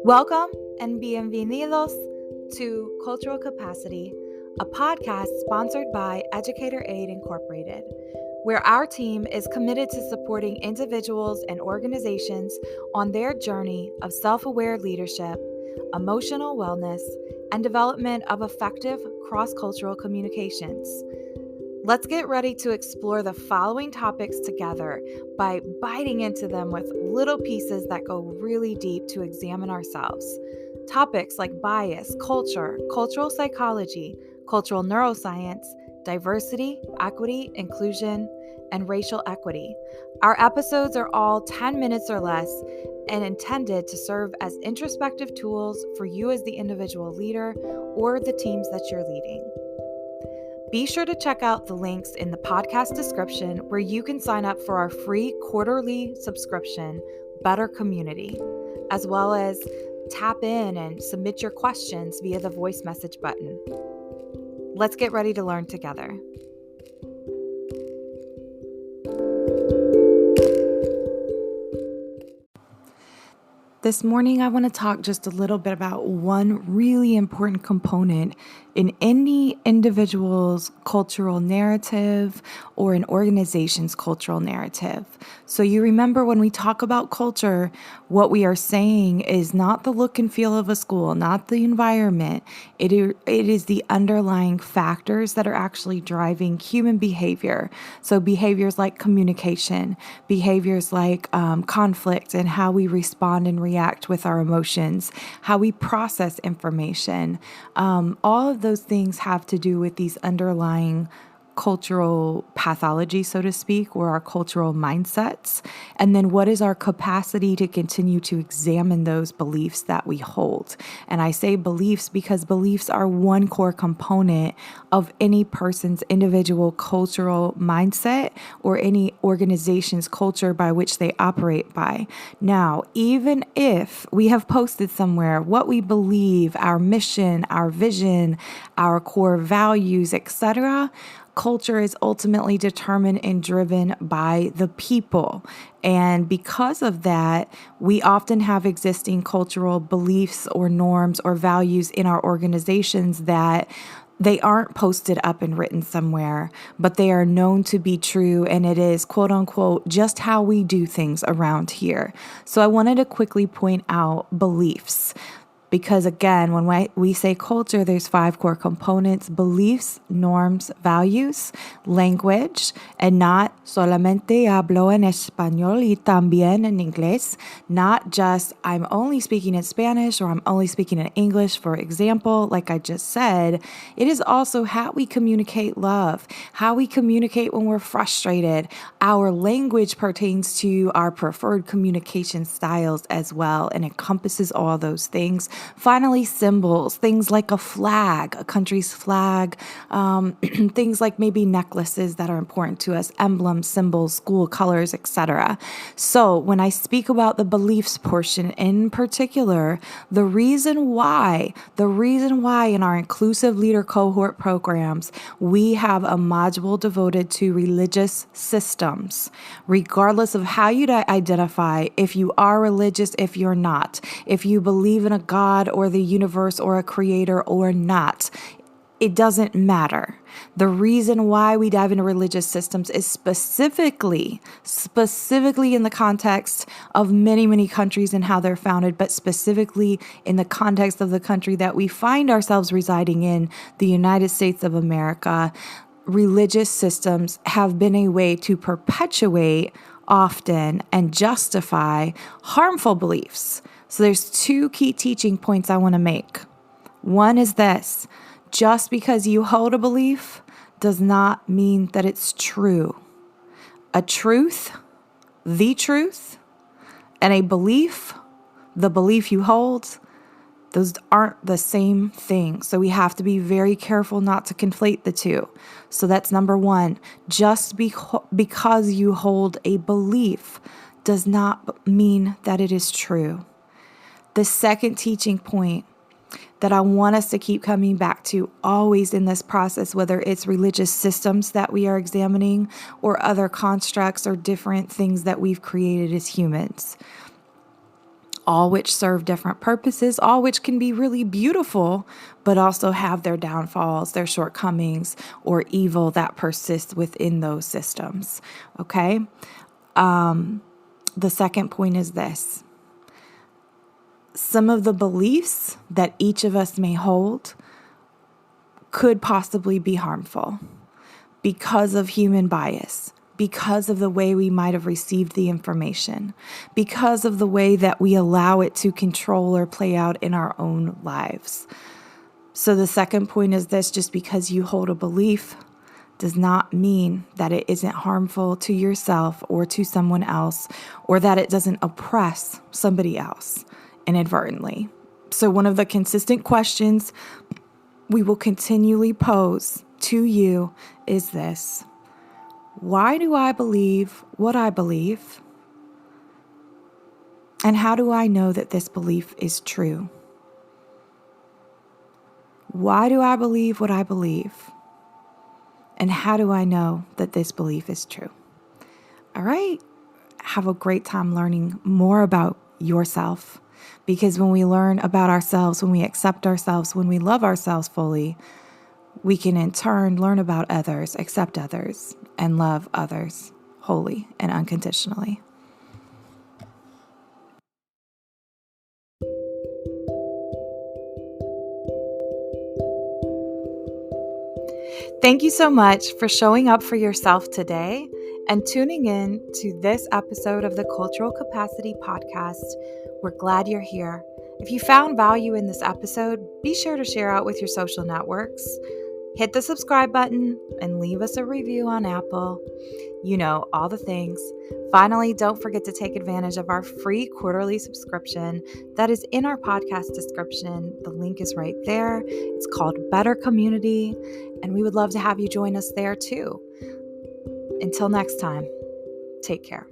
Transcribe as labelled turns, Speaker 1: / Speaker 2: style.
Speaker 1: Welcome and bienvenidos to Cultural Capacity, a podcast sponsored by Educator Aid Incorporated, where our team is committed to supporting individuals and organizations on their journey of self-aware leadership, emotional wellness, and development of effective cross-cultural communications. Let's get ready to explore the following topics together by biting into them with little pieces that go really deep to examine ourselves. Topics like bias, culture, cultural psychology, cultural neuroscience, diversity, equity, inclusion, and racial equity. Our episodes are all 10 minutes or less and intended to serve as introspective tools for you as the individual leader or the teams that you're leading. Be sure to check out the links in the podcast description where you can sign up for our free quarterly subscription, Better Community, as well as tap in and submit your questions via the voice message button. Let's get ready to learn together. This morning, I want to talk just a little bit about one really important component in any individual's cultural narrative or an organization's cultural narrative. So you remember when we talk about culture, what we are saying is not the look and feel of a school, not the environment. It is the underlying factors that are actually driving human behavior. So behaviors like communication, behaviors like conflict and how we respond and react with our emotions, how we process information. All of those things have to do with these underlying cultural pathology, so to speak, or our cultural mindsets. And then what is our capacity to continue to examine those beliefs that we hold? And I say beliefs because beliefs are one core component of any person's individual cultural mindset or any organization's culture by which they operate by. Now, even if we have posted somewhere what we believe, our mission, our vision, our core values, etc., culture is ultimately determined and driven by the people. And because of that, we often have existing cultural beliefs or norms or values in our organizations that they aren't posted up and written somewhere, but they are known to be true. And it is, quote unquote, just how we do things around here. So I wanted to quickly point out beliefs. Because again, when we say culture, there's 5 core components: beliefs, norms, values, language, and not solamente hablo en español y también en inglés, not just I'm only speaking in Spanish or I'm only speaking in English, for example, like I just said. It is also how we communicate love, how we communicate when we're frustrated. Our language pertains to our preferred communication styles as well and encompasses all those things. Finally, symbols, things like a flag, a country's flag, things like maybe necklaces that are important to us, emblems, symbols, school colors, etc. So when I speak about the beliefs portion in particular, the reason why in our inclusive leader cohort programs, we have a module devoted to religious systems, regardless of how you identify, if you are religious, if you're not, if you believe in a God or the universe or a creator or not. It doesn't matter. The reason why we dive into religious systems is specifically in the context of many, many countries and how they're founded, but specifically in the context of the country that we find ourselves residing in, the United States of America. Religious systems have been a way to perpetuate often and justify harmful beliefs. So there's 2 key teaching points I want to make. One is this: just because you hold a belief does not mean that it's true. A truth, the truth, and a belief, the belief you hold, those aren't the same thing. So we have to be very careful not to conflate the two. So that's number 1. Just because you hold a belief does not mean that it is true. The second teaching point that I want us to keep coming back to always in this process, whether it's religious systems that we are examining or other constructs or different things that we've created as humans. all which serve different purposes, all which can be really beautiful, but also have their downfalls, their shortcomings, or evil that persists within those systems. Okay? The second point is this. Some of the beliefs that each of us may hold could possibly be harmful because of human bias, because of the way we might have received the information, because of the way that we allow it to control or play out in our own lives. So the second point is this: just because you hold a belief does not mean that it isn't harmful to yourself or to someone else, or that it doesn't oppress somebody else inadvertently. So one of the consistent questions we will continually pose to you is this: why do I believe what I believe? And how do I know that this belief is true? Why do I believe what I believe? And how do I know that this belief is true? All right. Have a great time learning more about yourself, because when we learn about ourselves, when we accept ourselves, when we love ourselves fully, we can in turn learn about others, accept others, and love others wholly and unconditionally. Thank you so much for showing up for yourself today and tuning in to this episode of the Cultural Capacity Podcast. We're glad you're here. If you found value in this episode, be sure to share out with your social networks. Hit the subscribe button and leave us a review on Apple. You know, all the things. Finally, don't forget to take advantage of our free quarterly subscription that is in our podcast description. The link is right there. It's called Better Community, and we would love to have you join us there too. Until next time, take care.